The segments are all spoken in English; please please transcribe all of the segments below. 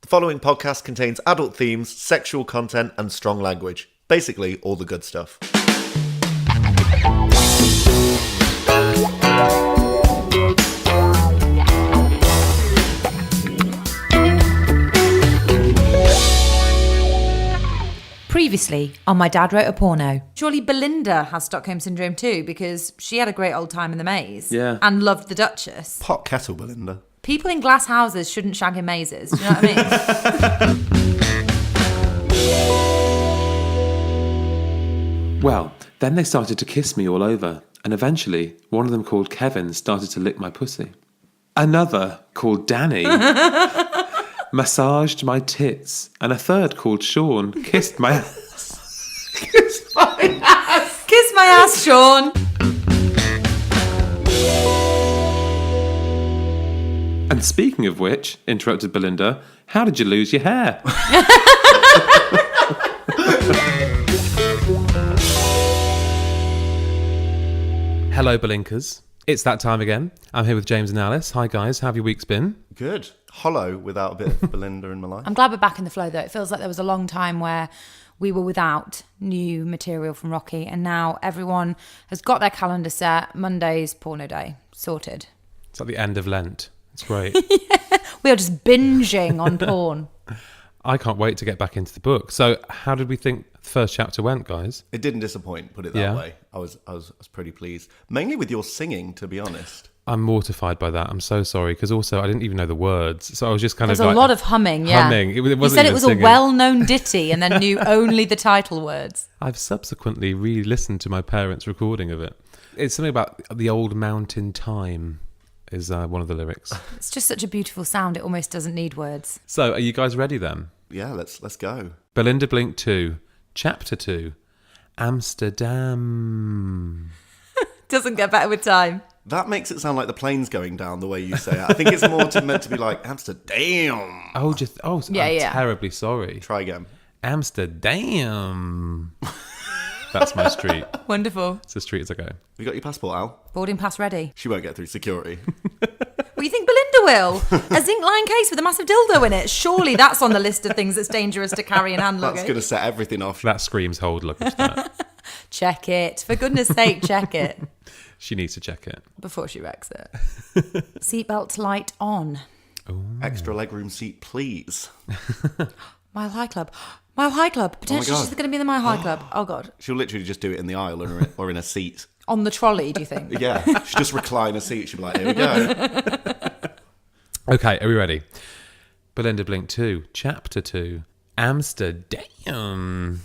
The following podcast contains adult themes, sexual content, and strong language. Basically, all the good stuff. Previously on My Dad Wrote a Porno. Surely Belinda has Stockholm Syndrome too, because she had a great old time in the maze. Yeah. And loved the Duchess. Pot kettle, Belinda. People in glass houses shouldn't shag in mazes. Do you know what I mean? Well, then they started to kiss me all over, and eventually one of them called Kevin started to lick my pussy. Another called Danny massaged my tits, and a third called Sean kissed my ass. Kiss my ass, Sean. And speaking of which, interrupted Belinda, how did you lose your hair? Hello, Belinkers. It's that time again. I'm here with James and Alice. Hi, guys. How have your weeks been? Good. Hollow without a bit of Belinda in my life. I'm glad we're back in the flow though. It feels like there was a long time where we were without new material from Rocky, and now everyone has got their calendar set. Monday's porno day. Sorted. It's like the end of Lent. It's great. Yeah, we are just binging on porn. I can't wait to get back into the book. So how did we think the first chapter went, guys? It didn't disappoint, put it that way. I was pretty pleased. Mainly with your singing, to be honest. I'm mortified by that. I'm so sorry, because also I didn't even know the words. So I was just kind There's of a lot of humming, yeah. Humming. It wasn't you said even it was singing. a well-known ditty and then knew only the title words. I've subsequently re-listened to my parents' recording of it. It's something about the old mountain time is one of the lyrics. It's just such a beautiful sound, it almost doesn't need words. So are you guys ready then? Yeah, let's go. Belinda Blink 2, Chapter 2, Amsterdam. Doesn't get better with time. That makes it sound like the plane's going down the way you say it. I think it's more meant to be like Amsterdam. I'm Yeah. terribly sorry. Try again. Amsterdam. That's my street. Wonderful. It's as street as I go. You got your passport, Al? Boarding pass ready. She won't get through security. Well, you think Belinda will? A zinc line case with a massive dildo in it. Surely that's on the list of things that's dangerous to carry in hand luggage. That's going to set everything off. That screams hold luggage, doesn't it? Check it. For goodness sake, check it. She needs to check it. Before she wrecks it. Seatbelt light on. Ooh. Extra legroom seat, please. Mile High Club. Mile High Club. Potentially God. she's going to be in the Mile High Club. Oh, God. She'll literally just do it in the aisle or in a seat. On the trolley, do you think? Yeah, she'll just recline a seat. She'll be like, here we go. Okay, are we ready? Belinda Blink 2, Chapter 2, Amsterdam.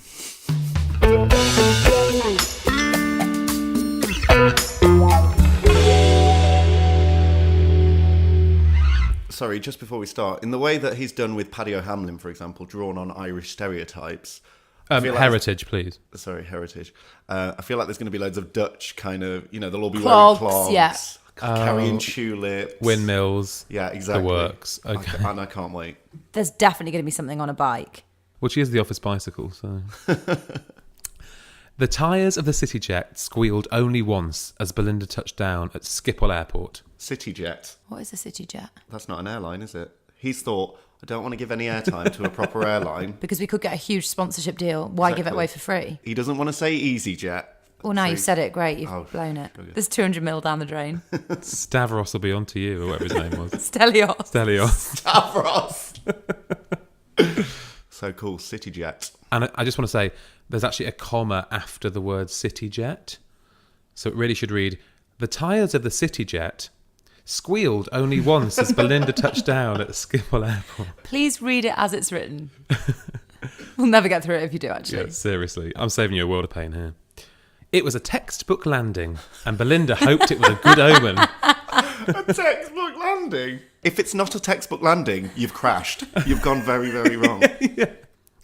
Sorry, just before we start, in the way that he's done with Paddy O'Hamlin, for example, drawn on Irish stereotypes. Heritage, please. Sorry, heritage. I feel like there's going to be loads of Dutch kind of, they'll all be Clogs, wearing clogs, yeah. carrying tulips. Windmills. Yeah, exactly. The works. Okay. And I can't wait. There's definitely going to be something on a bike. Well, she is the office bicycle, so... The tyres of the CityJet squealed only once as Belinda touched down at Schiphol Airport. CityJet. What is a CityJet? That's not an airline, is it? He's thought, I don't want to give any airtime to a proper airline. Because we could get a huge sponsorship deal. Why give it away for free? He doesn't want to say EasyJet. Well, now So you've said it. Great, you've blown it. okay. There's 200 mil down the drain. Stavros will be on to you, or whatever his name was. Stelios. Stelios. Stavros. So cool, CityJet. And I just want to say, there's actually a comma after the word CityJet. So it really should read, the tyres of the CityJet squealed only once as Belinda touched down at Schiphol Airport. Please read it as it's written. We'll never get through it if you do, actually. Yeah, seriously. I'm saving you a world of pain here. It was a textbook landing, and Belinda hoped it was a good omen. A textbook landing? If it's not a textbook landing, you've crashed. You've gone very, very wrong. Yeah.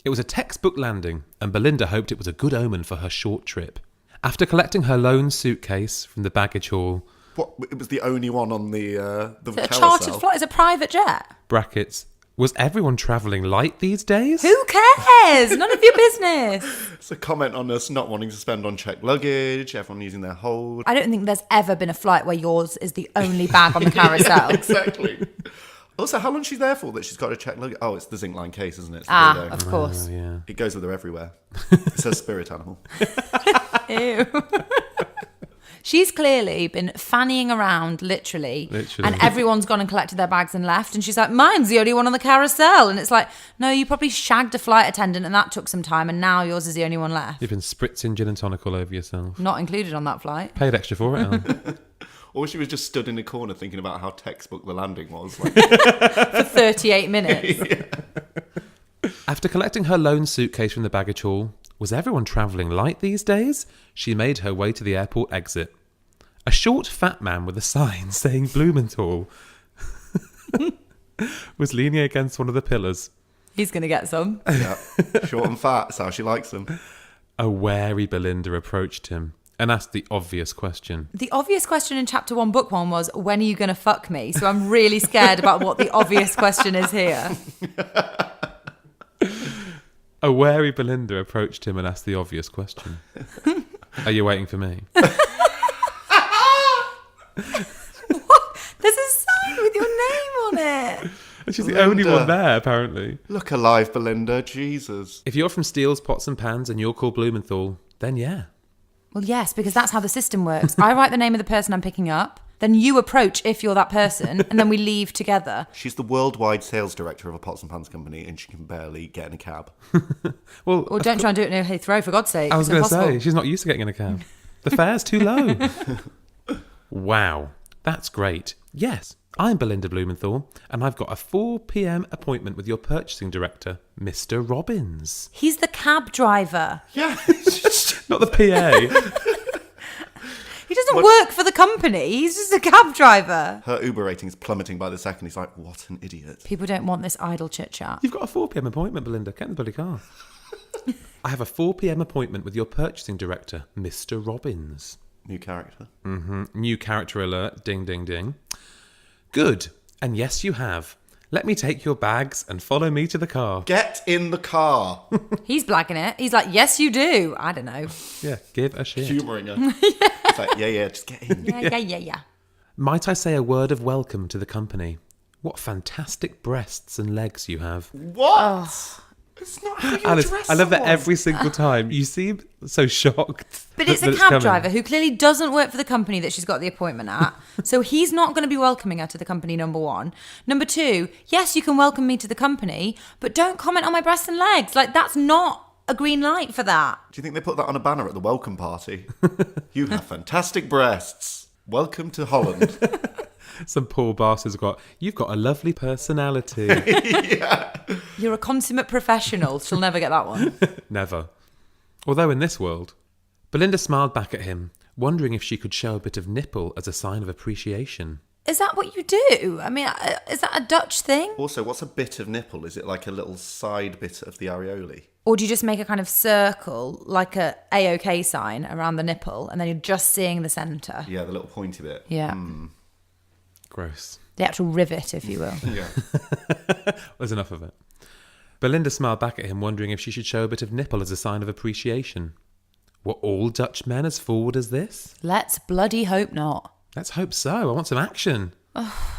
It was a textbook landing, and Belinda hoped it was a good omen for her short trip. After collecting her lone suitcase from the baggage hall... What? It was the only one on the Is it a carousel. chartered flight? It's a private jet. Brackets. Was everyone travelling light these days? Who cares? None of your business. It's a comment on us not wanting to spend on checked luggage, everyone using their hold. I don't think there's ever been a flight where yours is the only bag on the carousel. Yeah, exactly. Also, how long is she there for that she's got to check luggage? Oh, it's the zinc line case, isn't it? It's the dildo. Of course. Oh, yeah. It goes with her everywhere. It's her spirit animal. Ew. She's clearly been fannying around, literally. And everyone's gone and collected their bags and left. And she's like, mine's the only one on the carousel. And it's like, no, you probably shagged a flight attendant and that took some time. And now yours is the only one left. You've been spritzing gin and tonic all over yourself. Not included on that flight. Paid extra for it, Al. Or she was just stood in a corner thinking about how textbook the landing was. Like, For 38 minutes. After collecting her lone suitcase from the baggage hall, was everyone travelling light these days? She made her way to the airport exit. A short, fat man with a sign saying Blumenthal was leaning against one of the pillars. He's going to get some. yeah, short and fat, that's how she likes them. A wary Belinda approached him and asked the obvious question. The obvious question in chapter 1, book 1 was, when are you going to fuck me? So I'm really scared about what the obvious question is here. A wary Belinda approached him and asked the obvious question. Are you waiting for me? What? There's a sign with your name on it. And she's the Belinda. only one there, apparently. Look alive, Belinda. Jesus. If you're from Steele's Pots and Pans and you're called Blumenthal, then yeah. Well, yes, because that's how the system works. I write the name of the person I'm picking up, then you approach if you're that person, and then we leave together. She's the worldwide sales director of a pots and pans company, and she can barely get in a cab. Well, Or don't try and do it near Heathrow, for God's sake. I was It's going to impossible. say, she's not used to getting in a cab. The fare's too low. Wow, that's great. Yes, I'm Belinda Blumenthal, and I've got a 4 p.m. appointment with your purchasing director, Mr. Robbins. He's the cab driver. Yeah. Not the PA. He doesn't work for the company. He's just a cab driver. Her Uber rating's plummeting by the second. He's like, what an idiot. People don't want this idle chit-chat. You've got a 4 p.m. appointment, Belinda. Get in the bloody car. I have a 4 p.m. appointment with your purchasing director, Mr. Robbins. New character. New character alert. Ding, ding, ding. Good. And yes, you have. Let me take your bags and follow me to the car. Get in the car. He's blagging it. He's like, yes, you do. I don't know. Yeah, give a shit. Humouring her. It's like, yeah, just get in. Yeah. Might I say a word of welcome to the company? What fantastic breasts and legs you have. What? It's not how you Alice, address I love that someone. every single time. You seem so shocked. But it's that a cab coming. driver who clearly doesn't work for the company that she's got the appointment at. So he's not going to be welcoming her to the company, number one. Number two, yes, you can welcome me to the company, but don't comment on my breasts and legs. Like, that's not a green light for that. Do you think they put that on a banner at the welcome party? You have fantastic breasts. Welcome to Holland. Some poor bastard's got, you've got a lovely personality. You're a consummate professional. She'll never get that one. Never. Although in this world. Belinda smiled back at him, wondering if she could show a bit of nipple as a sign of appreciation. Is that what you do? I mean, is that a Dutch thing? Also, what's a bit of nipple? Is it like a little side bit of the areole? Or do you just make a kind of circle, like a A-OK sign around the nipple, and then you're just seeing the centre? Yeah, the little pointy bit. Yeah. Gross. The actual rivet, if you will. Yeah. There's enough of it. Belinda smiled back at him, wondering if she should show a bit of nipple as a sign of appreciation. Were all Dutch men as forward as this? Let's bloody hope not. Let's hope so. I want some action.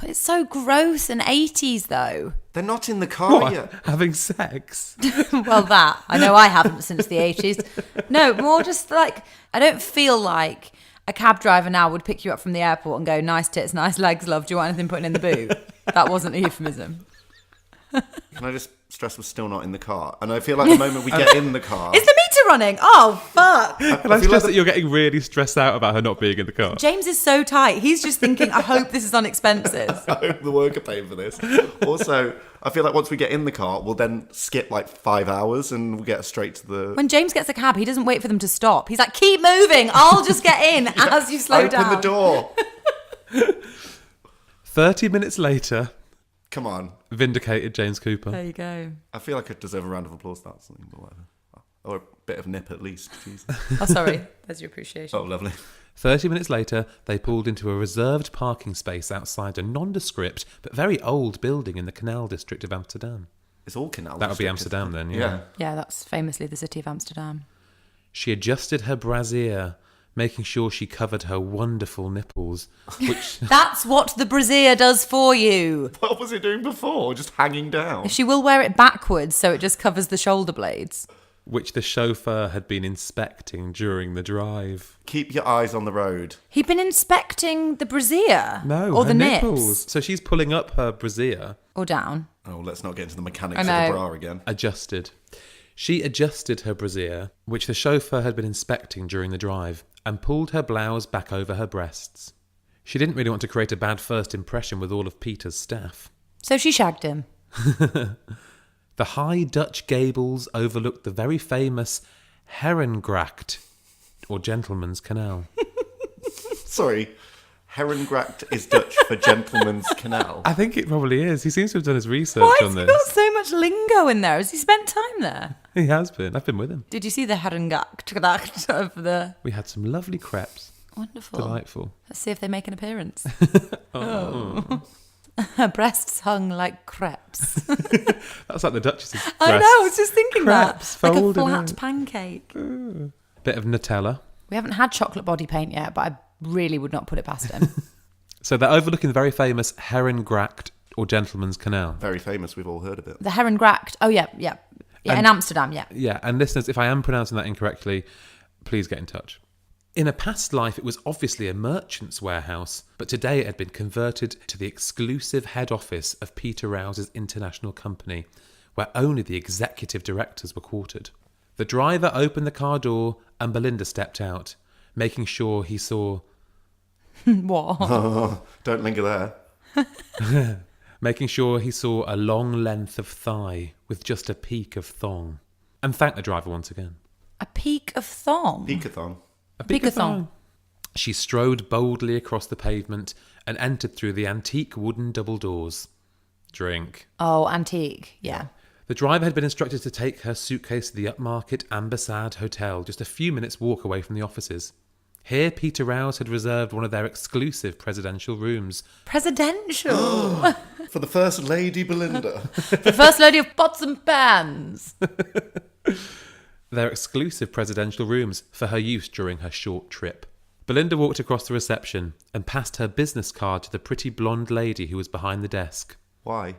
It's so gross and 80s, though. They're not in the car What? yet. Having sex? Well, that. I know I haven't since the 80s. No, more just like, I don't feel like a cab driver now would pick you up from the airport and go, nice tits, nice legs, love. Do you want anything put in the boot? That wasn't a euphemism. Can I just stress we're still not in the car? And I feel like the moment we get in the car... Is the meter running? Oh, fuck. And I stress that you're getting really stressed out about her not being in the car. James is so tight. He's just thinking, I hope this is on expenses. I hope the worker paying for this. Also, I feel like once we get in the car, we'll then skip like 5 hours and we'll get straight to the... When James gets a cab, he doesn't wait for them to stop. He's like, keep moving. I'll just get in as you slow down. Open the door. 30 minutes later, Come on. vindicated James Cooper. There you go. I feel like I deserve a round of applause for that, something, but whatever. Or a bit of nip at least. Jeez. Oh, sorry. There's your appreciation. Oh, lovely. 30 minutes later, they pulled into a reserved parking space outside a nondescript but very old building in the canal district of Amsterdam. It's all canal. That would be district, Amsterdam isn't it? then, yeah. Yeah, that's famously the city of Amsterdam. She adjusted her brassiere, making sure she covered her wonderful nipples, which That's what the brassiere does for you. What was it doing before? Just hanging down? She will wear it backwards so it just covers the shoulder blades. which the chauffeur had been inspecting during the drive. Keep your eyes on the road. He'd been inspecting the brassiere? No, or her the nipples. nips? So she's pulling up her brassiere. Or down? Oh, let's not get into the mechanics I of know. the bra again. Adjusted. She adjusted her brassiere, which the chauffeur had been inspecting during the drive, and pulled her blouse back over her breasts. She didn't really want to create a bad first impression with all of Peter's staff. So she shagged him. The high Dutch gables overlooked the very famous Herengracht, or Gentleman's Canal. Sorry, Herengracht is Dutch for Gentleman's Canal. I think it probably is. He seems to have done his research Why on has he this. got so much lingo in there? Has he spent time there? He has been. I've been with him. Did you see the Herrengacht of the... We had some lovely crepes. Wonderful. Delightful. Let's see if they make an appearance. Her breasts hung like crepes. That's like the Duchess's breasts. I know, I was just thinking Crepes that. Like a folded flat out. pancake. Bit of Nutella. We haven't had chocolate body paint yet, but I really would not put it past him. So they're overlooking the very famous Herengracht, or Gentleman's Canal. Very famous, we've all heard of it. The Herengracht. Oh, yeah. In Amsterdam, yeah. Yeah, and listeners, if I am pronouncing that incorrectly, please get in touch. In a past life, it was obviously a merchant's warehouse, but today it had been converted to the exclusive head office of Peter Rouse's international company, where only the executive directors were quartered. The driver opened the car door and Belinda stepped out, making sure he saw... What? Don't linger there. making sure he saw a long length of thigh with just a peak of thong, and thanked the driver once again. A peak of thong? Peekathon. A peak of Peek-a-thong. thong. She strode boldly across the pavement and entered through the antique wooden double doors. Drink. Oh, antique, yeah. The driver had been instructed to take her suitcase to the upmarket Ambassade Hotel, just a few minutes' walk away from the offices. Here, Peter Rouse had reserved one of their exclusive presidential rooms. Presidential. For the First Lady Belinda. The First Lady of Pots and Pans. Their exclusive presidential rooms for her use during her short trip. Belinda walked across the reception and passed her business card to the pretty blonde lady who was behind the desk. Why? Do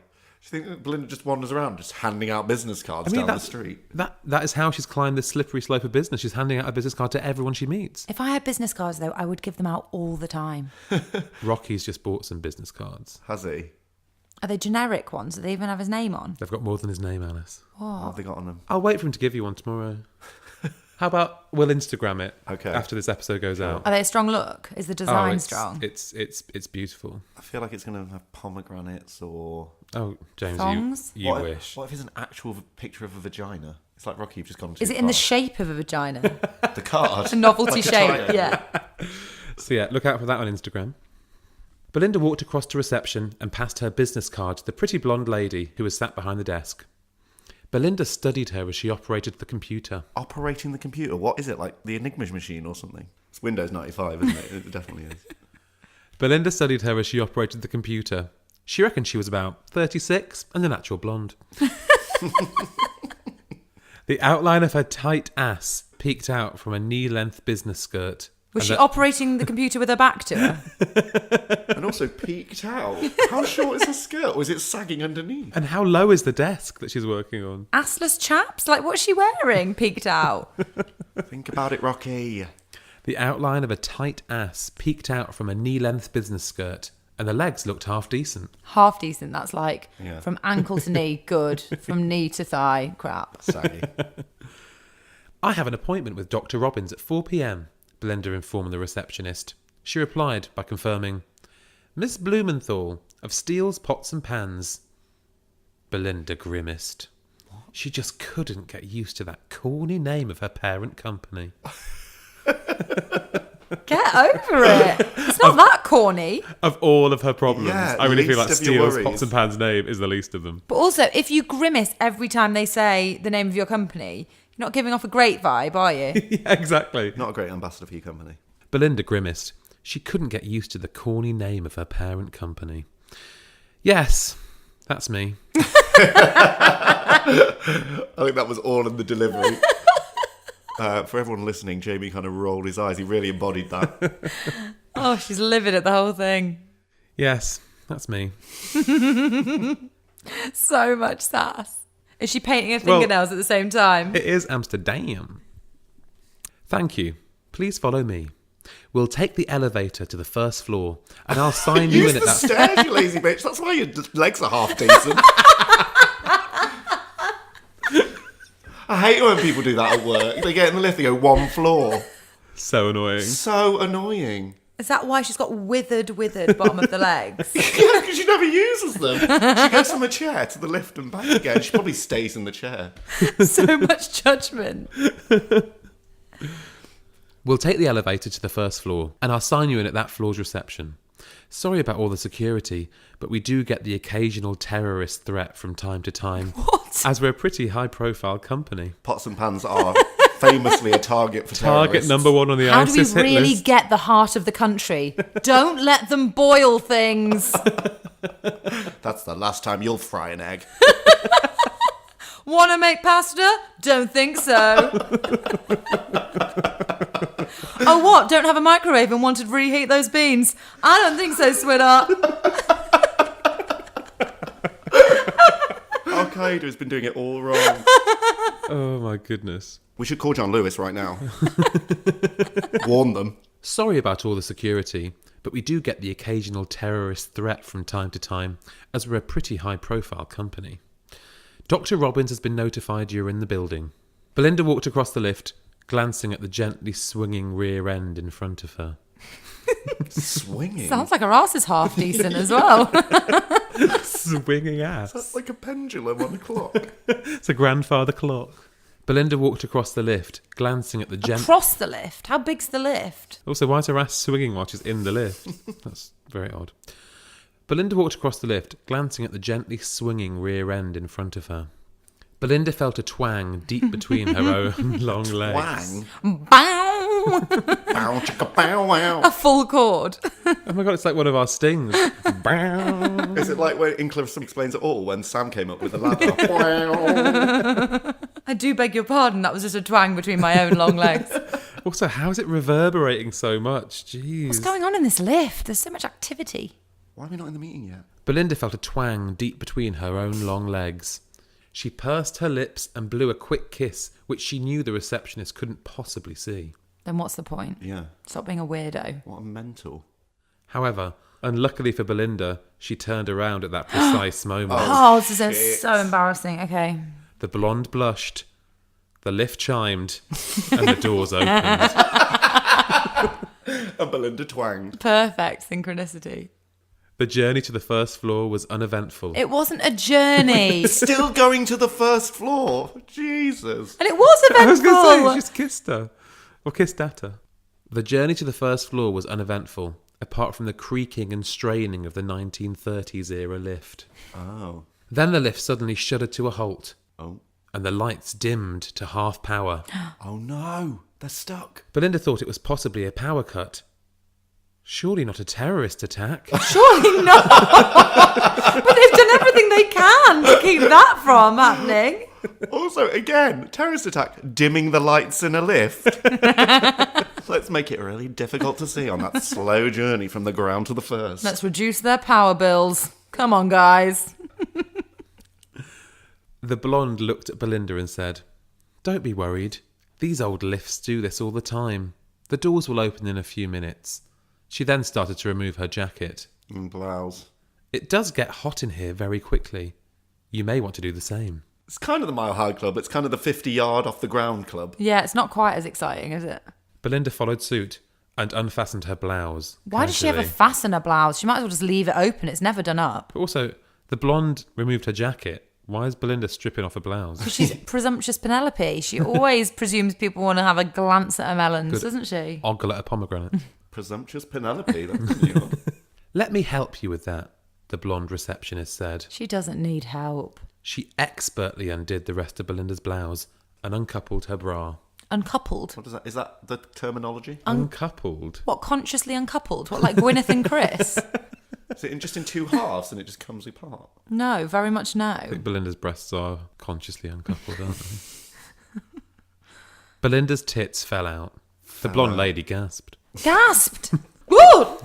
you think that Belinda just wanders around just handing out business cards down the street? That is how she's climbed this slippery slope of business. She's handing out a business card to everyone she meets. If I had business cards, though, I would give them out all the time. Rocky's just bought some business cards. Has he? Are they generic ones? Do they even have his name on? They've got more than his name, Alice. What have they got on them? I'll wait for him to give you one tomorrow. How about we'll Instagram it Okay. after this episode goes out? Are they a strong look? Is the design strong? It's beautiful. I feel like it's going to have pomegranates or... Oh, James, Thongs? you what wish. What if it's an actual picture of a vagina? It's like Rocky, you've just gone too Is it in the far. shape of a vagina? The card? A novelty Like a shape, triangle. yeah. So yeah, look out for that on Instagram. Belinda walked across to reception and passed her business card to the pretty blonde lady who was sat behind the desk. Belinda studied her as she operated the computer. Operating the computer? What is it, like the Enigma machine or something? It's Windows 95, isn't it? It definitely is. Belinda studied her as she operated the computer. She reckoned she was about 36 and a natural blonde. The outline of her tight ass peeked out from a knee-length business skirt. Was And she the- operating the computer with her back to her? And also peeked out. How short is her skirt? Or is it sagging underneath? And how low is the desk that she's working on? Assless chaps? Like, what's she wearing? Peeked out. Think about it, Rocky. The outline of a tight ass peeked out from a knee-length business skirt, and the legs looked half decent. Half decent. That's like Yeah. from ankle to knee, good. From knee to thigh, crap. Saggy. I have an appointment with Dr. Robbins at 4 p.m, Belinda informed the receptionist. She replied by confirming, Miss Blumenthal of Steele's Pots and Pans. Belinda grimaced. She just couldn't get used to that corny name of her parent company. Get over it. It's not that corny. Of all of her problems, Yeah, I really feel like least of your Steele's worries. Pots and Pans name is the least of them. But also, if you grimace every time they say the name of your company, you're not giving off a great vibe, are you? Yeah, exactly. Not a great ambassador for your company. Belinda grimaced. She couldn't get used to the corny name of her parent company. Yes, that's me. I think that was all in the delivery. For everyone listening, Jamie kind of rolled his eyes. He really embodied that. Oh, she's livid at the whole thing. Yes, that's me. So much sass. Is she painting her fingernails at the same time? It is Amsterdam. Thank you. Please follow me. We'll take the elevator to the first floor, and I'll sign you in at that. Use the stairs, you lazy bitch. That's why your legs are half decent. I hate when people do that at work. They get in the lift, they go one floor. So annoying. So annoying. Is that why she's got withered bottom of the legs? Yeah, because she never uses them. She goes from a chair to the lift and back again. She probably stays in the chair. So much judgment. We'll take the elevator to the first floor, and I'll sign you in at that floor's reception. Sorry about all the security, but we do get the occasional terrorist threat from time to time. What? As we're a pretty high-profile company. Pots and pans are famously a target for Target terrorists. number 1 on the How do we ISIS hit really list. get the heart of the country? Don't let them boil things. That's the last time you'll fry an egg. Want to make pasta? Don't think so. Oh, what? Don't have a microwave and wanted to reheat those beans? I don't think so, sweetheart. Al-Qaeda has been doing it all wrong. Oh my goodness. We should call John Lewis right now. Warn them. Sorry about all the security, but we do get the occasional terrorist threat from time to time, as we're a pretty high-profile company. Dr. Robbins has been notified you're in the building. Belinda walked across the lift, glancing at the gently swinging rear end in front of her. Swinging? Sounds like her ass is half decent as well. Swinging ass. That's like a pendulum on a clock. It's a grandfather clock. Belinda walked across the lift, glancing at the Across the lift? How big's the lift? Also, why is her ass swinging while she's in the lift? That's very odd. Belinda walked across the lift, glancing at the gently swinging rear end in front of her. Belinda felt a twang deep between her own long legs. Wang. Bow! Bow, chicka, bow, wow. A full chord. Oh my god, it's like one of our stings. Bow. Is it like when in Clarissa Explains It All when Sam came up with the ladder? Wow. I do beg your pardon, that was just a twang between my own long legs. Also, how is it reverberating so much? Jeez. What's going on in this lift? There's so much activity. Why are we not in the meeting yet? Belinda felt a twang deep between her own long legs. She pursed her lips and blew a quick kiss, which she knew the receptionist couldn't possibly see. Then what's the point? Yeah. Stop being a weirdo. What a mental. However, unluckily for Belinda, she turned around at that precise moment. Oh, this is so embarrassing. Okay. The blonde blushed, the lift chimed, and the doors opened. And Belinda twanged. Perfect synchronicity. The journey to the first floor was uneventful. It wasn't a journey. Still going to the first floor. Jesus. And it was I was going to say, eventful. she just kissed her. Or kissed at her. The journey to the first floor was uneventful, apart from the creaking and straining of the 1930s era lift. Oh. Then the lift suddenly shuddered to a halt, Oh. and the lights dimmed to half power. Oh no. They're stuck. Belinda thought it was possibly a power cut. Surely not a terrorist attack. Surely not. But they've done everything they can to keep that from happening. Also, again, terrorist attack, dimming the lights in a lift. Let's make it really difficult to see on that slow journey from the ground to the first. Let's reduce their power bills. Come on, guys. The blonde looked at Belinda and said, "Don't be worried. These old lifts do this all the time. The doors will open in a few minutes." She then started to remove her jacket. And blouse. "It does get hot in here very quickly. You may want to do the same." It's kind of the Mile High Club. It's kind of the 50-yard off the ground club. Yeah, it's not quite as exciting, is it? Belinda followed suit and unfastened her blouse. Why does she ever casually. fasten a blouse? She might as well just leave it open. It's never done up. But also, the blonde removed her jacket. Why is Belinda stripping off her blouse? She's presumptuous Penelope. She always presumes people want to have a glance at her melons, Good. doesn't she? Ogle at a pomegranate. Presumptuous Penelope. That's a new one. "Let me help you with that," the blonde receptionist said. She doesn't need help. She expertly undid the rest of Belinda's blouse and uncoupled her bra. Uncoupled? What is that? Is that the terminology? Uncoupled? What, consciously uncoupled? What, like Gwyneth and Chris? Is it just in two halves and it just comes apart? No, very much I no. think Belinda's breasts are consciously uncoupled, aren't they? Belinda's tits fell out. The blonde lady gasped. Gasped! Woo!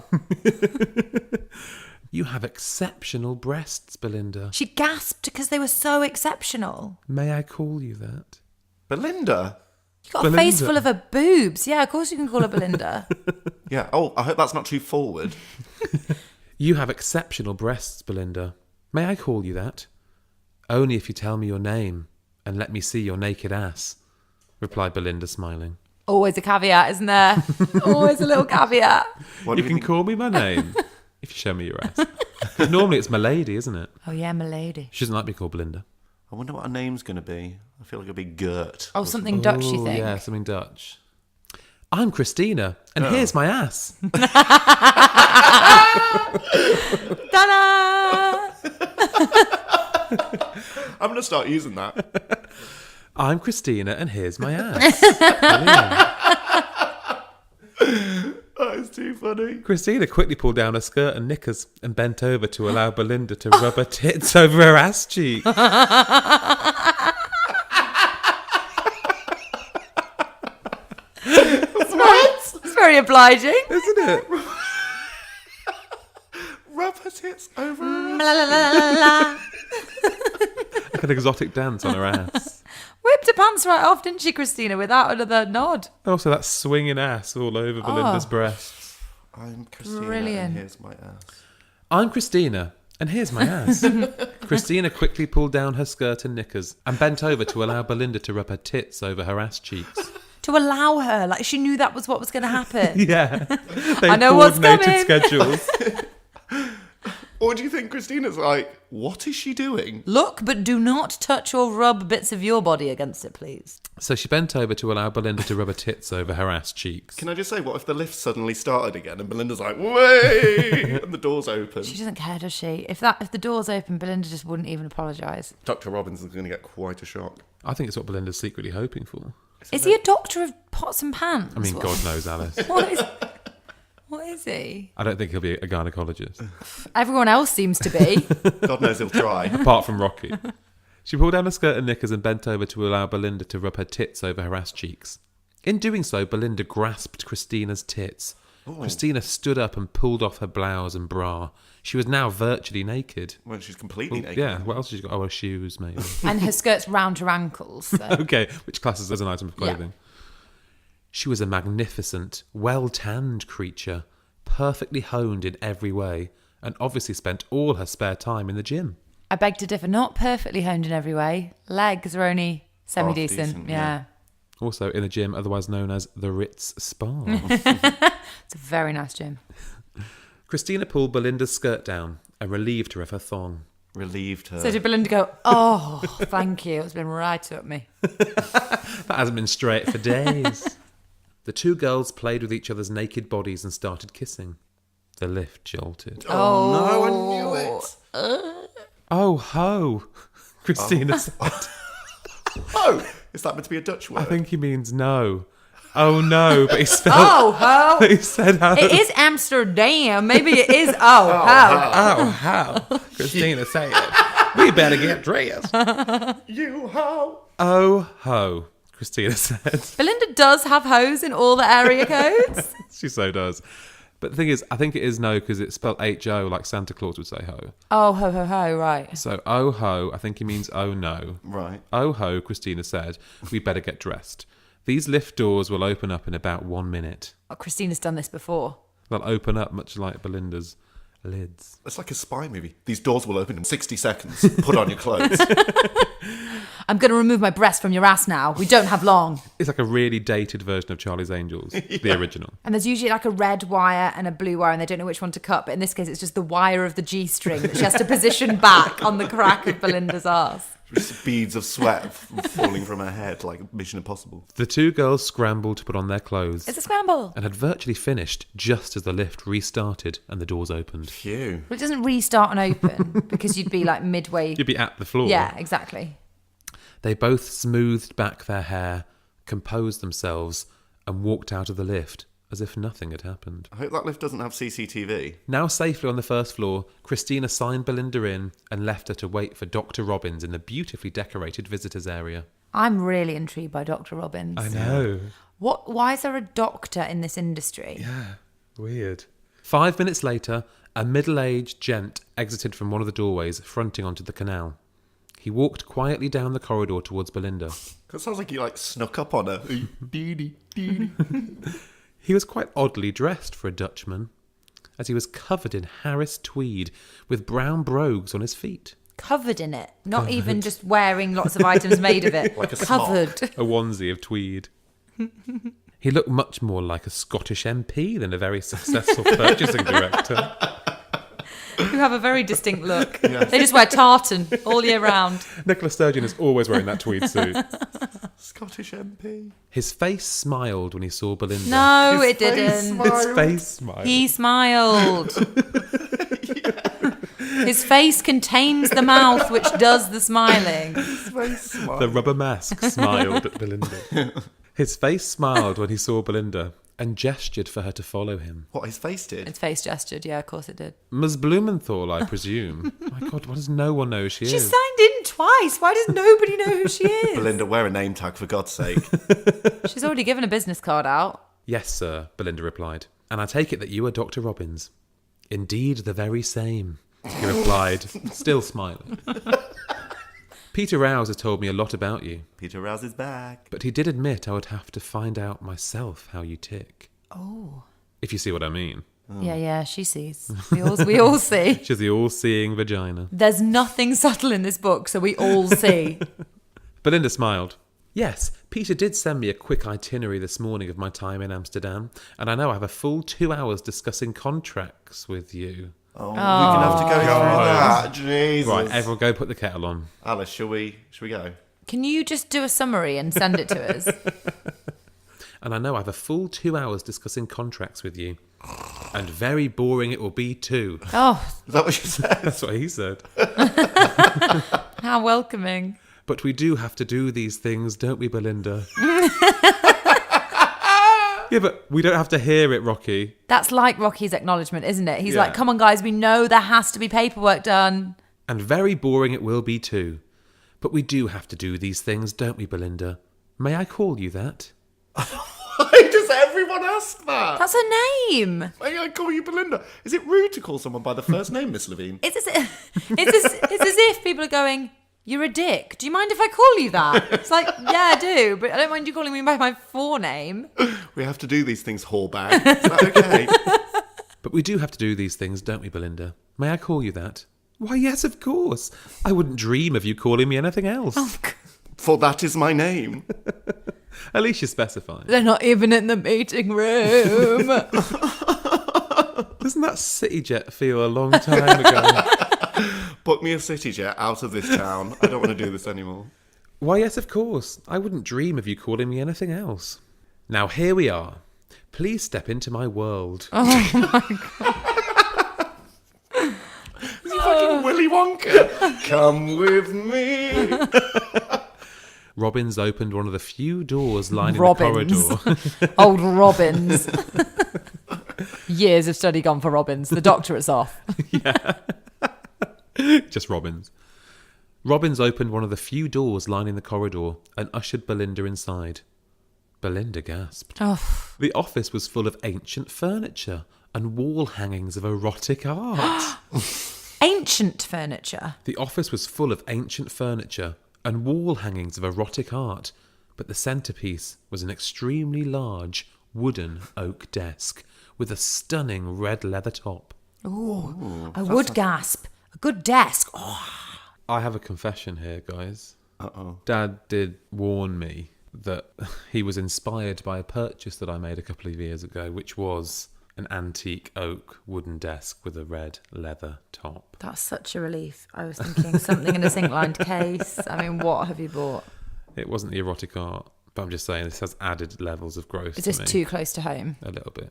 You have exceptional breasts, Belinda. She gasped because they were so exceptional. May I call you that? Belinda? You got Belinda. a face full of her boobs. Yeah, of course you can call her Belinda. Yeah. Oh, I hope that's not too forward. You have exceptional breasts, Belinda. May I call you that? Only if you tell me your name and let me see your naked ass, replied Belinda, smiling. Always a caveat, isn't there? Always a little caveat. What You do can think? call me my name if you show me your ass. 'Cause normally it's my lady, isn't it? Oh yeah, my lady. She doesn't like being called Belinda. I wonder what her name's going to be. I feel like it'll be Gert. Oh, something Dutch, you Oh, think? yeah, something Dutch. I'm Christina, and here's my ass. Ta-da! I'm going to start using that. I'm Christina, and here's my ass. Brilliant. That is too funny. Christina quickly pulled down her skirt and knickers and bent over to allow Belinda to rub her tits over her ass cheek. What? It's very obliging. Isn't it? Rub her tits over her La, la, la, la, la. Like an exotic dance on her ass. Whipped her pants right off, didn't she, Christina, without another nod? Also, that swinging ass all over Belinda's breasts. I'm Christina, Brilliant. and here's my ass. I'm Christina, and here's my ass. Christina quickly pulled down her skirt and knickers and bent over to allow Belinda to rub her tits over her ass cheeks. To allow her, like she knew that was what was going to happen. Yeah. They I know what's coordinated coming. schedules. Or do you think Christina's like, what is she doing? Look, but do not touch or rub bits of your body against it, please. So she bent over to allow Belinda to rub her tits over her ass cheeks. Can I just say, what if the lift suddenly started again and Belinda's like, wait, and the door's open? She doesn't care, does she? If the door's open, Belinda just wouldn't even apologise. Dr. Robbins is going to get quite a shock. I think it's what Belinda's secretly hoping for. Is he a doctor of pots and pans? I mean, God knows, Alice. What is he? I don't think he'll be a gynecologist. Everyone else seems to be. God knows he'll try. Apart from Rocky. She pulled down her skirt and knickers and bent over to allow Belinda to rub her tits over her ass cheeks. In doing so, Belinda grasped Christina's tits. Ooh. Christina stood up and pulled off her blouse and bra. She was now virtually naked. Well, she's completely naked. Yeah, what else has she got? Oh, her shoes, maybe. And her skirt's round her ankles. So. Okay, which classes as an item of clothing? She was a magnificent, well-tanned creature, perfectly honed in every way, and obviously spent all her spare time in the gym. I beg to differ. Not perfectly honed in every way. Legs are only semi-decent. Half-decent, Yeah. Also in the gym, otherwise known as the Ritz Spa. It's a very nice gym. Christina pulled Belinda's skirt down and relieved her of her thong. Relieved her. So did Belinda go, oh, thank you. It's been right up me. That hasn't been straight for days. The two girls played with each other's naked bodies and started kissing. The lift jolted. Oh, no, I knew it. Oh, ho, Christina said. Oh, is that meant to be a Dutch word? I think he means no. Oh, no, but he spelled... Oh, ho. He said ho. It is Amsterdam. Maybe it is ho. Oh, ho. Christina said, we better get dressed. You ho. Oh, ho, Christina said. Belinda does have hoes in all the area codes. She so does. But the thing is, I think it is no because it's spelled H-O like Santa Claus would say ho. Oh, ho, ho, ho, right. So, oh, ho, I think he means oh, no. Right. Oh, ho, Christina said, we better get dressed. These lift doors will open up in about 1 minute. Oh, Christina's done this before. They'll open up much like Belinda's lids. It's like a spy movie. These doors will open in 60 seconds. Put on your clothes. I'm going to remove my breast from your ass now. We don't have long. It's like a really dated version of Charlie's Angels, the original. And there's usually like a red wire and a blue wire, and they don't know which one to cut. But in this case, it's just the wire of the G-string that she has to position back on the crack of Belinda's ass. Just beads of sweat falling from her head like Mission Impossible. The two girls scrambled to put on their clothes It's a scramble. and had virtually finished just as the lift restarted and the doors opened. Phew. Well, it doesn't restart and open because you'd be like midway. You'd be at the floor. Yeah, exactly. They both smoothed back their hair, composed themselves, and walked out of the lift as if nothing had happened. I hope that lift doesn't have CCTV. Now safely on the first floor, Christina signed Belinda in and left her to wait for Dr. Robbins in the beautifully decorated visitors area. I'm really intrigued by Dr. Robbins. I know. Why is there a doctor in this industry? Yeah, weird. 5 minutes later, a middle-aged gent exited from one of the doorways fronting onto the canal. He walked quietly down the corridor towards Belinda. It sounds like he snuck up on her. He was quite oddly dressed for a Dutchman, as he was covered in Harris tweed with brown brogues on his feet. Covered in it. Not even just wearing lots of items made of it. Like a covered. A onesie of tweed. He looked much more like a Scottish MP than a very successful purchasing director. Who have a very distinct look. Yes. They just wear tartan all year round. Nicola Sturgeon is always wearing that tweed suit. Scottish MP. His face smiled when he saw Belinda. No, it didn't. His face smiled. He smiled. His face contains the mouth which does the smiling. His face smiled. The rubber mask smiled at Belinda. His face smiled when he saw Belinda and gestured for her to follow him. What, his face did? Its face gestured, yeah, of course it did. Ms. Blumenthal, I presume. My God, why does no one know who she is? She signed in twice. Why does nobody know who she is? Belinda, wear a name tag for God's sake. She's already given a business card out. Yes, sir, Belinda replied. And I take it that you are Dr. Robbins. Indeed, the very same, he replied, still smiling. Peter Rouse has told me a lot about you. Peter Rouse is back. But he did admit I would have to find out myself how you tick. Oh. If you see what I mean. Oh. Yeah, she sees. We all see. She's the all-seeing vagina. There's nothing subtle in this book, so we all see. Belinda smiled. Yes, Peter did send me a quick itinerary this morning of my time in Amsterdam, and I know I have a full 2 hours discussing contracts with you. Oh, we're going to have to go through that. Jesus. Right, everyone go put the kettle on. Alice, shall we go? Can you just do a summary and send it to us? And I know I have a full 2 hours discussing contracts with you. And very boring it will be too. Oh. Is that what you said? That's what he said. How welcoming. But we do have to do these things, don't we, Belinda? Yeah, but we don't have to hear it, Rocky. That's like Rocky's acknowledgement, isn't it? He's like, come on, guys, we know there has to be paperwork done. And very boring it will be too. But we do have to do these things, don't we, Belinda? May I call you that? Why does everyone ask that? That's her name. May I call you Belinda? Is it rude to call someone by the first name, Miss Levine? It's as if people are going, you're a dick. Do you mind if I call you that? It's like, yeah, I do, but I don't mind you calling me by my forename. We have to do these things, whorebag. Is that okay? But we do have to do these things, don't we, Belinda? May I call you that? Why, yes, of course. I wouldn't dream of you calling me anything else. Oh, for that is my name. At least you specified. They're not even in the meeting room. Doesn't that CityJet feel a long time ago? Book me a CityJet out of this town. I don't want to do this anymore. Why, yes, of course. I wouldn't dream of you calling me anything else. Now, here we are. Please step into my world. Oh, my God. Is he fucking Willy Wonka? Come with me. Robbins opened one of the few doors lining the corridor. Old Robbins. Years of study gone for Robbins. The doctorate's off. Yeah. Just Robbins. Robbins opened one of the few doors lining the corridor and ushered Belinda inside. Belinda gasped. Oh. The office was full of ancient furniture and wall hangings of erotic art. Ancient furniture? The office was full of ancient furniture and wall hangings of erotic art, but the centrepiece was an extremely large wooden oak desk with a stunning red leather top. Ooh, I would gasp. A good desk. Oh. I have a confession here, guys. Uh-oh. Dad did warn me that he was inspired by a purchase that I made a couple of years ago, which was an antique oak wooden desk with a red leather top. That's such a relief. I was thinking something in a zinc-lined case. I mean, what have you bought? It wasn't the erotic art, but I'm just saying this has added levels of growth. Is this too close to home? A little bit.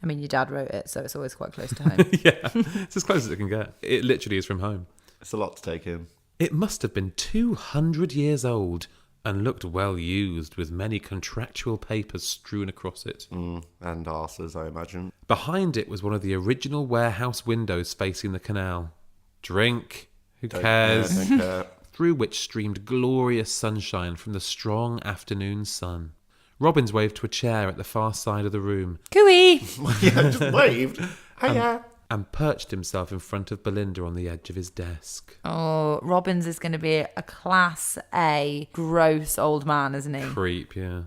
I mean, your dad wrote it, so it's always quite close to home. Yeah, it's as close as it can get. It literally is from home. It's a lot to take in. It must have been 200 years old and looked well used, with many contractual papers strewn across it. And arses, I imagine. Behind it was one of the original warehouse windows facing the canal. Drink. Who cares? Don't care. through which streamed glorious sunshine from the strong afternoon sun. Robbins waved to a chair at the far side of the room. Cooey! Yeah, just waved. Hiya. And perched himself in front of Belinda on the edge of his desk. Oh, Robbins is going to be a class A gross old man, isn't he? Creep, yeah.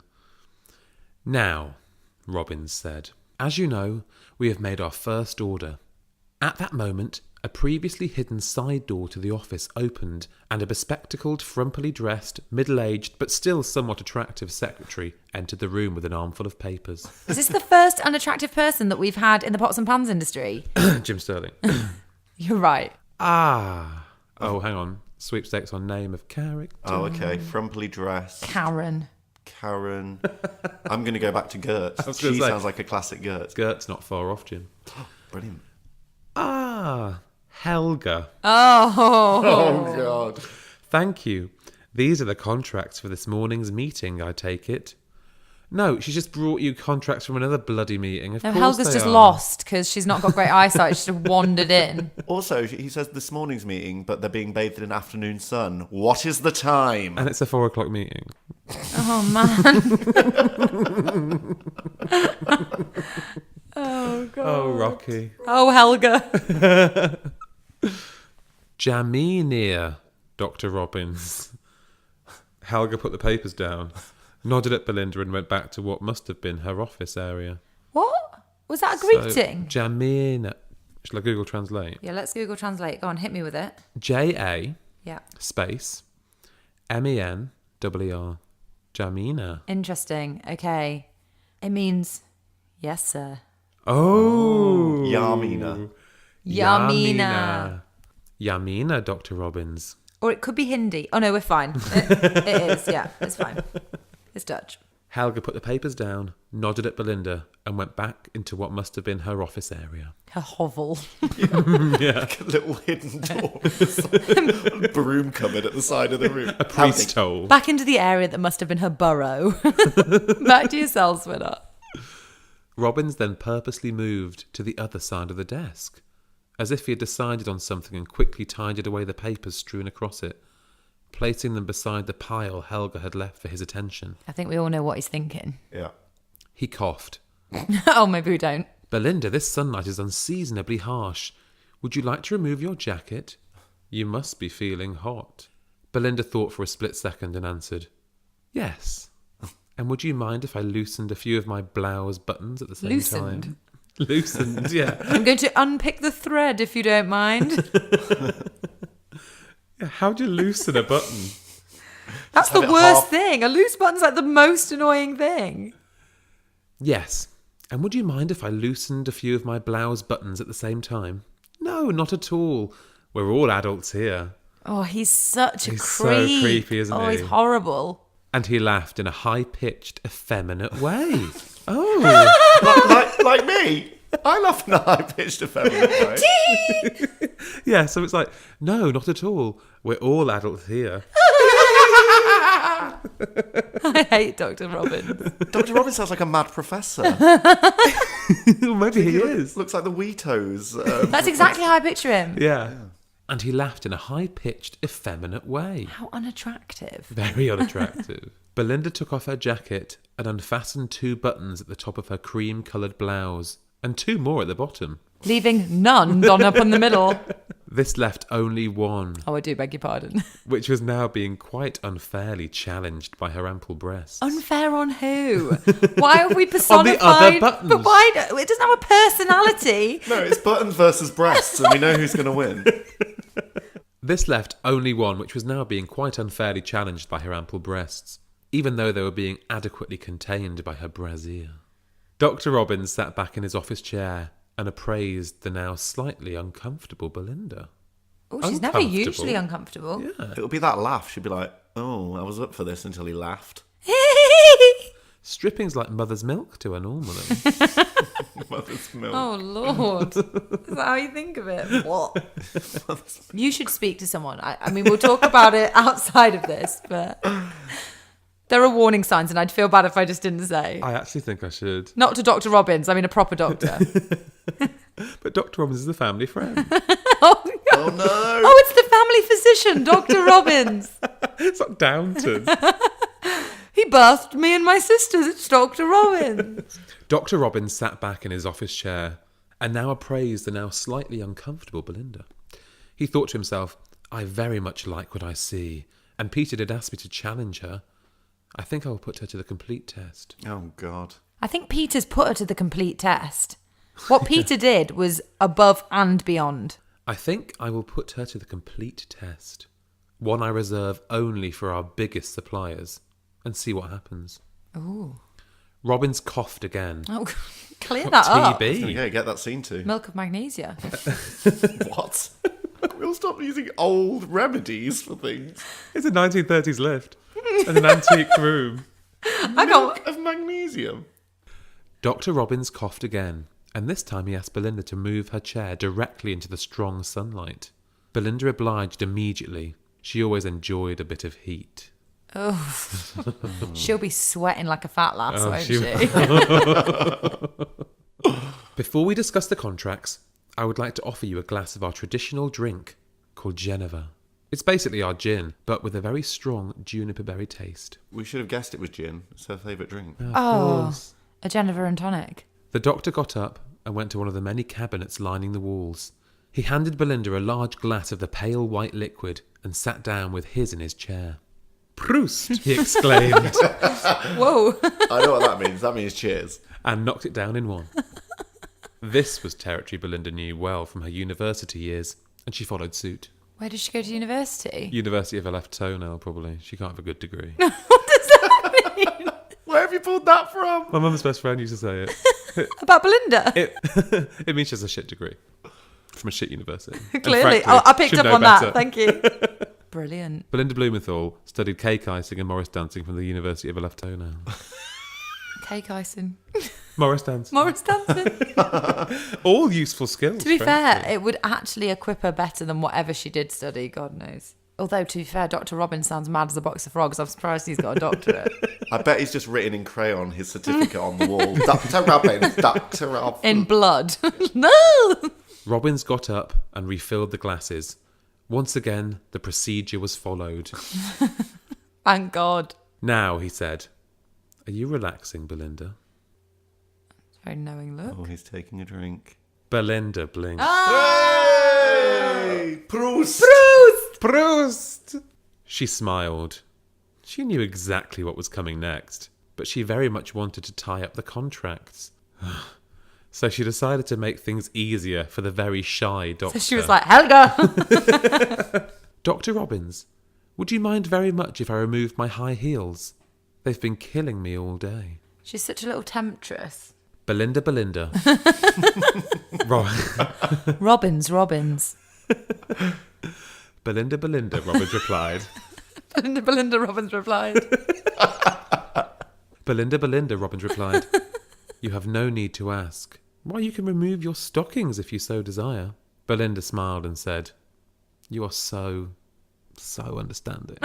Now, Robbins said, as you know, we have made our first order. At that moment, a previously hidden side door to the office opened, and a bespectacled, frumpily dressed, middle-aged, but still somewhat attractive secretary entered the room with an armful of papers. Is this the first unattractive person that we've had in the pots and pans industry? Jim Sterling. You're right. Ah. Oh, hang on. Sweepstakes on name of character. Oh, okay. Frumpily dressed. Karen. I'm going to go back to Gert. She sounds like a classic Gert. Gert's not far off, Jim. Brilliant. Ah, Helga. Oh, God. Thank you. These are the contracts for this morning's meeting, I take it. No, she's just brought you contracts from another bloody meeting. Of No, course Helga's they just are. lost because she's not got great eyesight. She just wandered in. Also, he says this morning's meeting, but they're being bathed in afternoon sun. What is the time? And it's a 4 o'clock meeting. Oh, man. Oh, God. Oh, Rocky. Oh, Helga. Jaminia, Dr. Robbins. Helga put the papers down, nodded at Belinda and went back to what must have been her office area. What? Was that a greeting? So, Jamina. Shall I Google Translate? Yeah, let's Google Translate. Go on, hit me with it. J-A Yeah. space M-E-N-W-R. Jamina. Interesting. Okay. It means, yes, sir. Oh. Yamina. Yamina, Dr. Robbins. Or it could be Hindi. Oh, no, we're fine. It is. Yeah, it's fine. It's Dutch. Helga put the papers down, nodded at Belinda, and went back into what must have been her office area. Her hovel. Yeah. Like a little hidden door. A broom cupboard at the side of the room. A priest hole. Back into the area that must have been her burrow. Back to yourself, sweetheart. Robbins then purposely moved to the other side of the desk, as if he had decided on something and quickly tidied away the papers strewn across it, placing them beside the pile Helga had left for his attention. I think we all know what he's thinking. Yeah. He coughed. Oh, maybe we don't. Belinda, this sunlight is unseasonably harsh. Would you like to remove your jacket? You must be feeling hot. Belinda thought for a split second and answered, yes. And would you mind if I loosened a few of my blouse buttons at the same time? Loosened, yeah. I'm going to unpick the thread if you don't mind. How do you loosen a button? That's the worst thing. A loose button's like the most annoying thing. Yes. And would you mind if I loosened a few of my blouse buttons at the same time? No, not at all. We're all adults here. Oh, he's such a creep. He's so creepy, isn't he? Oh, he's horrible. And he laughed in a high-pitched, effeminate way. Oh. like me. I laugh in a high-pitched effeminate way. Yeah, so it's like, no, not at all. We're all adults here. I hate Dr. Robbins. Dr. Robbins sounds like a mad professor. Maybe he is. Looks like the Weetos. That's exactly how I picture him. Yeah. And he laughed in a high-pitched, effeminate way. How unattractive. Very unattractive. Belinda took off her jacket and unfastened 2 buttons at the top of her cream-coloured blouse, and 2 more at the bottom. Leaving none done up in the middle. This left only one, Oh, I do beg your pardon. which was now being quite unfairly challenged by her ample breasts. Unfair on who? Why have we personified? other buttons. But why? It doesn't have a personality. No, it's buttons versus breasts, and we know who's going to win. This left only one, which was now being quite unfairly challenged by her ample breasts, even though they were being adequately contained by her brassiere. Dr. Robbins sat back in his office chair and appraised the now slightly uncomfortable Belinda. Oh, she's never usually uncomfortable. Yeah. It'll be that laugh. She'd be like, oh, I was up for this until he laughed. Stripping's like mother's milk to her normally. Mother's milk. Oh, Lord. Is that how you think of it? What? You should speak to someone. I mean, we'll talk about it outside of this, but there are warning signs, and I'd feel bad if I just didn't say. I actually think I should. Not to Dr. Robbins. I mean, a proper doctor. But Dr. Robbins is a family friend. Oh, Oh no! Oh, it's the family physician, Dr. Robbins. It's not Downton. He birthed me and my sisters. It's Dr. Robbins. Dr. Robbins sat back in his office chair and now appraised the now slightly uncomfortable Belinda. He thought to himself, I very much like what I see, and Peter did ask me to challenge her. I think I will put her to the complete test. Oh, God. I think Peter's put her to the complete test. What Peter did was above and beyond. I think I will put her to the complete test. One I reserve only for our biggest suppliers, and see what happens. Ooh. Robbins coughed again. Oh, clear that up. TB. Yeah, get that scene too. Milk of magnesia. What? We'll stop using old remedies for things. It's a 1930s lift and an antique room. Milk of magnesium. Dr. Robbins coughed again, and this time he asked Belinda to move her chair directly into the strong sunlight. Belinda obliged immediately. She always enjoyed a bit of heat. Oh, she'll be sweating like a fat lass, won't she? Before we discuss the contracts, I would like to offer you a glass of our traditional drink called Geneva. It's basically our gin, but with a very strong juniper berry taste. We should have guessed it was gin. It's her favourite drink. Oh, a Geneva and tonic. The doctor got up and went to one of the many cabinets lining the walls. He handed Belinda a large glass of the pale white liquid and sat down with his in his chair. Proust! He exclaimed. Whoa. I know what that means. That means cheers. And knocked it down in one. This was territory Belinda knew well from her university years, and she followed suit. Where did she go to university? University of her left toenail, probably. She can't have a good degree. What does that mean? Where have you pulled that from? My mum's best friend used to say it. About Belinda? It means she has a shit degree. From a shit university. Clearly. Frankly, I picked should up know on better. that. Thank you. Brilliant. Belinda Blumenthal studied cake icing and Morris dancing from the University of her left toenail. Cake icing. Morris dancing. Morris dancing. All useful skills. To be fair, frankly. it would actually equip her better than whatever she did study, God knows. Although, to be fair, Dr. Robbins sounds mad as a box of frogs. I'm surprised he's got a doctorate. I bet he's just written in crayon his certificate on the wall. Dr. Robbins, Dr. Robbins. In blood. No! Robbins got up and refilled the glasses. Once again, the procedure was followed. Thank God. Now, he said, are you relaxing, Belinda? Very knowing look. Oh, he's taking a drink. Belinda blinked. Hey! Proust! Proust! Proust! She smiled. She knew exactly what was coming next, but she very much wanted to tie up the contracts. So she decided to make things easier for the very shy doctor. So she was like, Helga! Dr. Robbins, would you mind very much if I removed my high heels? They've been killing me all day. She's such a little temptress. Belinda. Robbins. Belinda, Robbins replied. Belinda, Robbins replied. Belinda, Robbins replied. You have no need to ask. Why, you can remove your stockings if you so desire. Belinda smiled and said, you are so understanding.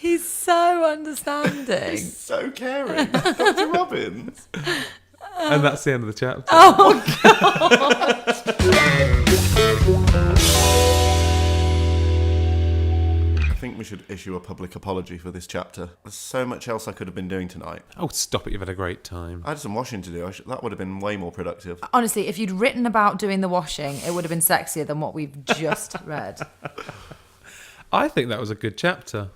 He's so understanding. He's so caring. Dr. Robbins. And that's the end of the chapter. Oh, God. I think we should issue a public apology for this chapter. There's so much else I could have been doing tonight. Oh, stop it. You've had a great time. I had some washing to do. That would have been way more productive. Honestly, if you'd written about doing the washing, it would have been sexier than what we've just read. I think that was a good chapter.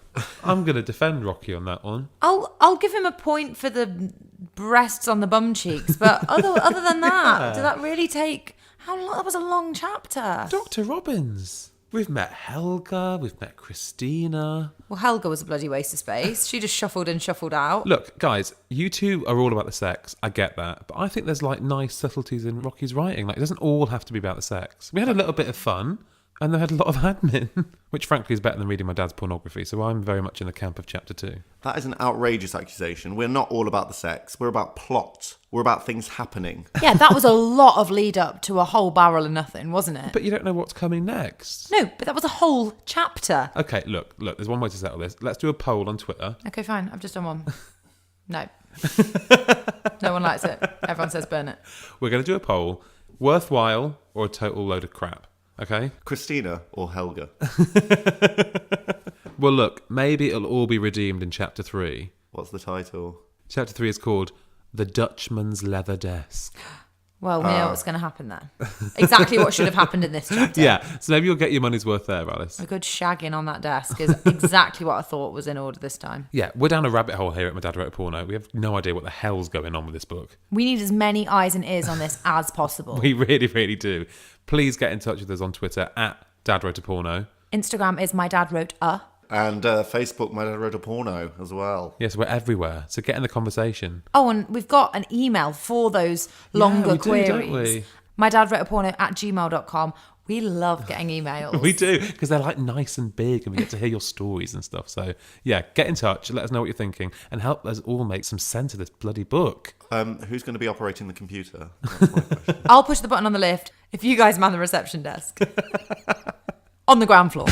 I'm going to defend Rocky on that one. I'll give him a point for the breasts on the bum cheeks, but other than that, did that really take how long? That was a long chapter. Dr. Robbins. We've met Helga, we've met Christina. Well, Helga was a bloody waste of space. She just shuffled in, shuffled out. Look, guys, you two are all about the sex. I get that. But I think there's like nice subtleties in Rocky's writing. Like, it doesn't all have to be about the sex. We had a little bit of fun. And they had a lot of admin, which frankly is better than reading my dad's pornography, so I'm very much in the camp of chapter 2. That is an outrageous accusation. We're not all about the sex. We're about plot. We're about things happening. Yeah, that was a lot of lead up to a whole barrel of nothing, wasn't it? But you don't know what's coming next. No, but that was a whole chapter. Okay, look, there's one way to settle this. Let's do a poll on Twitter. Okay, fine. I've just done one. No. No one likes it. Everyone says burn it. We're going to do a poll. Worthwhile or a total load of crap? Okay? Christina or Helga? Well, look, maybe it'll all be redeemed in Chapter 3. What's the title? Chapter 3 is called The Dutchman's Leather Desk. Well, we know what's going to happen then. Exactly what should have happened in this chapter. Yeah, so maybe you'll get your money's worth there, Alice. A good shagging on that desk is exactly what I thought was in order this time. Yeah, we're down a rabbit hole here at My Dad Wrote a Porno. We have no idea what the hell's going on with this book. We need as many eyes and ears on this as possible. We really, really do. Please get in touch with us on Twitter at Dad Wrote a Porno. Instagram is My Dad Wrote a. And Facebook, My Dad Wrote a Porno as well. Yes, we're everywhere. So get in the conversation. Oh, and we've got an email for those longer we do, queries. don't we? My Dad Wrote a Porno at gmail.com. We love getting emails. We do, because they're like nice and big and we get to hear your stories and stuff. So yeah, get in touch, let us know what you're thinking and help us all make some sense of this bloody book. Who's going to be operating the computer? That's my question. I'll push the button on the lift if you guys man the reception desk. On the ground floor.